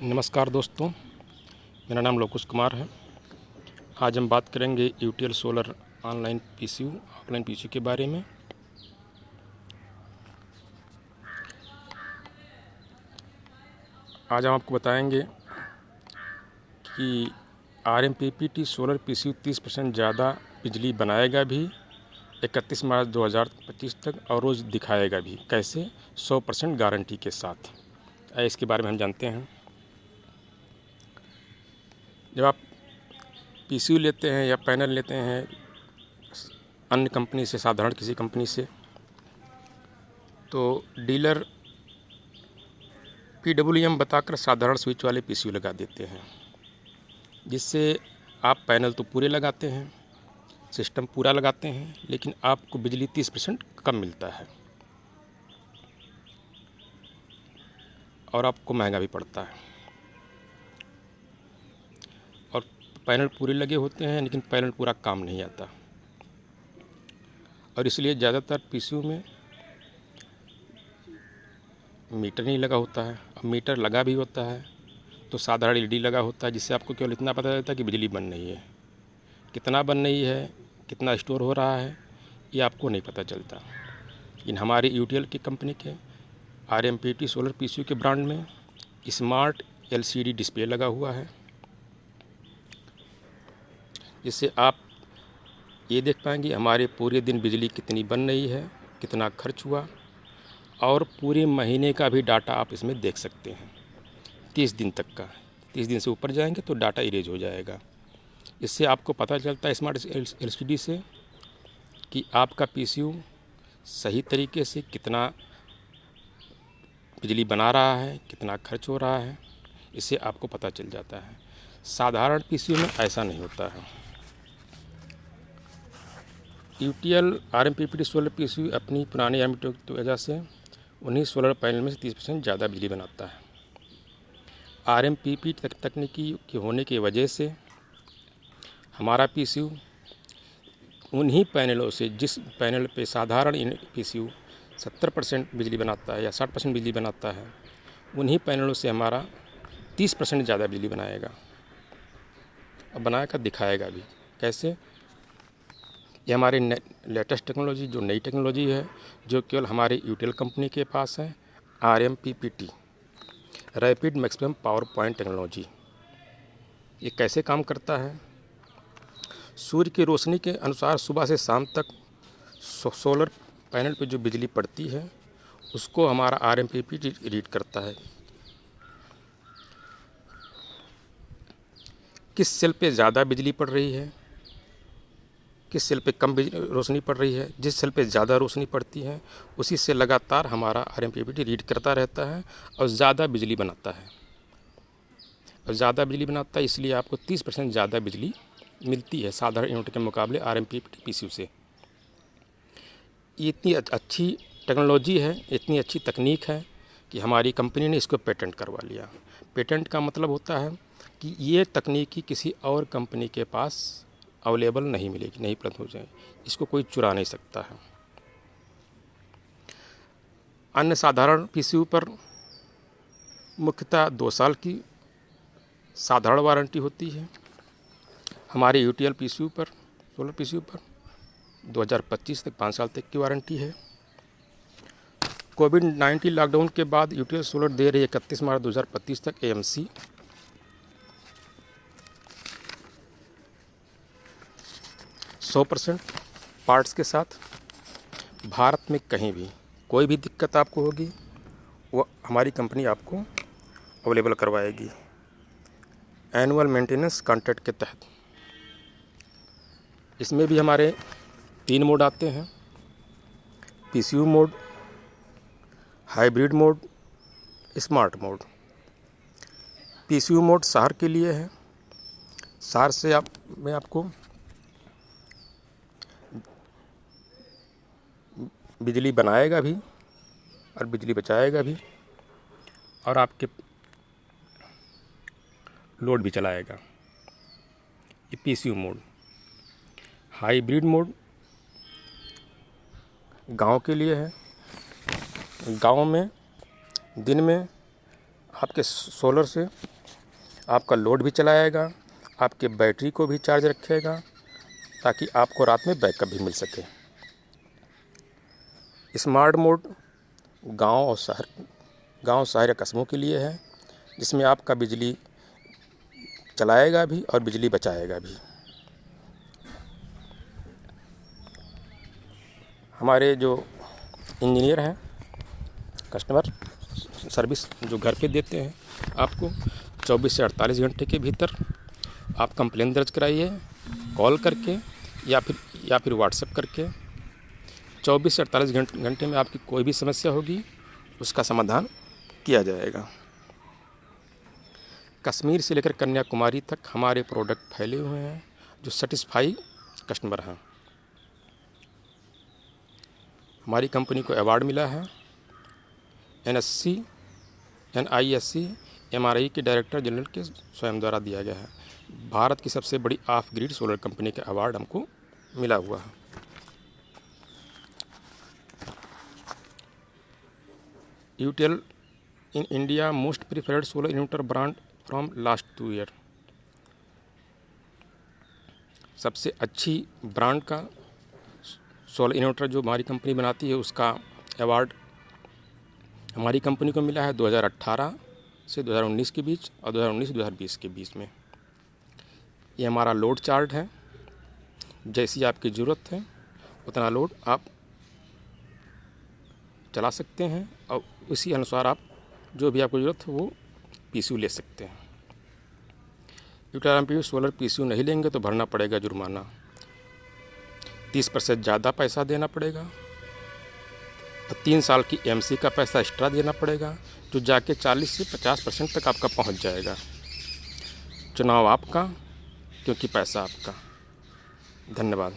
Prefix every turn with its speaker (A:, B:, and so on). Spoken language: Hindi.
A: नमस्कार दोस्तों, मेरा नाम लोकुश कुमार है। आज हम बात करेंगे UTL solar online PCU offline PCU के बारे में। आज हम आपको बताएंगे कि आरएमपीपीटी सोलर पीसीयू 30% ज़्यादा बिजली बनाएगा भी 31 मार्च 2025 तक और रोज़ दिखाएगा भी। कैसे? 100% गारंटी के साथ। इसके बारे में हम जानते हैं। जब आप पीसीयू लेते हैं या पैनल लेते हैं अन्य कंपनी से, साधारण किसी कंपनी से, तो डीलर PWM बताकर साधारण स्विच वाले पीसीयू लगा देते हैं, जिससे आप पैनल तो पूरे लगाते हैं, सिस्टम पूरा लगाते हैं, लेकिन आपको बिजली 30% कम मिलता है और आपको महंगा भी पड़ता है। और पैनल पूरे लगे होते हैं लेकिन पैनल पूरा काम नहीं आता, और इसलिए ज़्यादातर पीसीयू में मीटर नहीं लगा होता है। अब मीटर लगा भी होता है तो साधारण LED लगा होता है, जिससे आपको केवल इतना पता चलता है कि बिजली बन रही है। कितना बन रही है, कितना स्टोर हो रहा है, ये आपको नहीं पता चलता। लेकिन हमारे यूटीएल की कंपनी के आरएमपीपीटी सोलर पीसीयू के ब्रांड में स्मार्ट LCD डिस्प्ले लगा हुआ है, जिससे आप ये देख पाएंगे हमारे पूरे दिन बिजली कितनी बन रही है, कितना खर्च हुआ, और पूरे महीने का भी डाटा आप इसमें देख सकते हैं। 30 दिन तक का, 30 दिन से ऊपर जाएंगे तो डाटा इरेज हो जाएगा। इससे आपको पता चलता है स्मार्ट LCD से कि आपका पीसीयू सही तरीके से कितना बिजली बना रहा है, कितना खर्च हो रहा है, इससे आपको पता चल जाता है। साधारण पीसीयू में ऐसा नहीं होता है। यूटीएल आरएमपीपीटी सोलर पीसीयू अपनी पुरानी एमिटर की वजह से उन्हीं सोलर पैनल में से 30% ज़्यादा बिजली बनाता है। आरएमपीपीटी तकनीकी के होने की वजह से हमारा पीसीयू उन्हीं पैनलों से, जिस पैनल पे साधारण पीसीयू 70% बिजली बनाता है या 60% बिजली बनाता है, उन्हीं पैनलों से हमारा 30% ज़्यादा बिजली बनाएगा और बनाकर दिखाएगा भी। कैसे? ये हमारे लेटेस्ट टेक्नोलॉजी, जो नई टेक्नोलॉजी है, जो केवल हमारे यूटीएल कंपनी के पास है, RMPPT rapid maximum power point technology. ये कैसे काम करता है? सूर्य की रोशनी के अनुसार सुबह से शाम तक सोलर पैनल पे जो बिजली पड़ती है उसको हमारा आरएमपीपीटी रीड करता है। किस सेल पे ज़्यादा बिजली पड़ रही है, किस सेल पे कम रोशनी पड़ रही है। जिस सेल पे ज़्यादा रोशनी पड़ती है उसी से लगातार हमारा आरएमपीपीटी रीड करता रहता है और ज़्यादा बिजली बनाता है। और ज़्यादा बिजली बनाता है इसलिए आपको 30% ज़्यादा बिजली मिलती है साधारण इन्वर्टर के मुकाबले आरएमपीपीटी पीसीयू से। ये इतनी अच्छी टेक्नोलॉजी है, इतनी अच्छी तकनीक है कि हमारी कंपनी ने इसको पेटेंट करवा लिया। पेटेंट का मतलब होता है कि ये तकनीकी किसी और कंपनी के पास अवेलेबल नहीं मिलेगी, नहीं उपलब्ध हो जाएगी, इसको कोई चुरा नहीं सकता है। अन्य साधारण पीसीयू पर मुख्यतः 2 साल की साधारण वारंटी होती है। हमारे यूटीएल पीसीयू पर, सोलर पीसीयू पर 2025 तक 5 साल तक की वारंटी है। कोविड-19 लॉकडाउन के बाद यूटीएल सोलर दे रही है 31 मार्च 2025 तक AMC 100% पार्ट्स के साथ। भारत में कहीं भी कोई भी दिक्कत आपको होगी वो हमारी कंपनी आपको अवेलेबल करवाएगी एनुअल मेंटेनेंस कॉन्ट्रैक्ट के तहत। इसमें भी हमारे 3 मोड आते हैं: PCU mode, hybrid mode, smart mode. PCU mode शहर के लिए है। शहर से मैं आपको बिजली बनाएगा भी और बिजली बचाएगा भी और आपके लोड भी चलाएगा। ये पीसीयू मोड। हाइब्रिड मोड गांव के लिए है। गांव में दिन में आपके सोलर से आपका लोड भी चलाएगा, आपके बैटरी को भी चार्ज रखेगा, ताकि आपको रात में बैकअप भी मिल सके। स्मार्ट मोड गांव शहर या कस्बों के लिए है, जिसमें आपका बिजली चलाएगा भी और बिजली बचाएगा भी। हमारे जो इंजीनियर हैं, कस्टमर सर्विस जो घर पे देते हैं, आपको 24 से 48 घंटे के भीतर आप कंप्लेन दर्ज कराइए, कॉल करके या फिर व्हाट्सएप करके। 24 से 48 घंटे में आपकी कोई भी समस्या होगी उसका समाधान किया जाएगा। कश्मीर से लेकर कन्याकुमारी तक हमारे प्रोडक्ट फैले हुए हैं जो सेटिस्फाई कस्टमर हैं। हमारी कंपनी को अवार्ड मिला है NSC, NISC, MRI के डायरेक्टर जनरल के स्वयं द्वारा दिया गया है। भारत की सबसे बड़ी ऑफ ग्रिड सोलर कंपनी का अवार्ड हमको मिला हुआ है। UTL in India most preferred solar inverter brand from last 2 year। सबसे अच्छी ब्रांड का सोलर इन्वर्टर जो हमारी कंपनी बनाती है, उसका अवार्ड हमारी कंपनी को मिला है 2018 से 2019 के बीच और 2019 से 2020 के बीच में। ये हमारा लोड चार्ट है, जैसी आपकी ज़रूरत है उतना लोड आप चला सकते हैं और उसी अनुसार आप जो भी आपको ज़रूरत है वो PCU ले सकते हैं। UTL सोलर PCU नहीं लेंगे तो भरना पड़ेगा जुर्माना, 30% ज़्यादा पैसा देना पड़ेगा और 3 साल की MC का पैसा एक्स्ट्रा देना पड़ेगा, जो जाके 40 से 50% तक आपका पहुंच जाएगा। चुनाव आपका, क्योंकि पैसा आपका। धन्यवाद।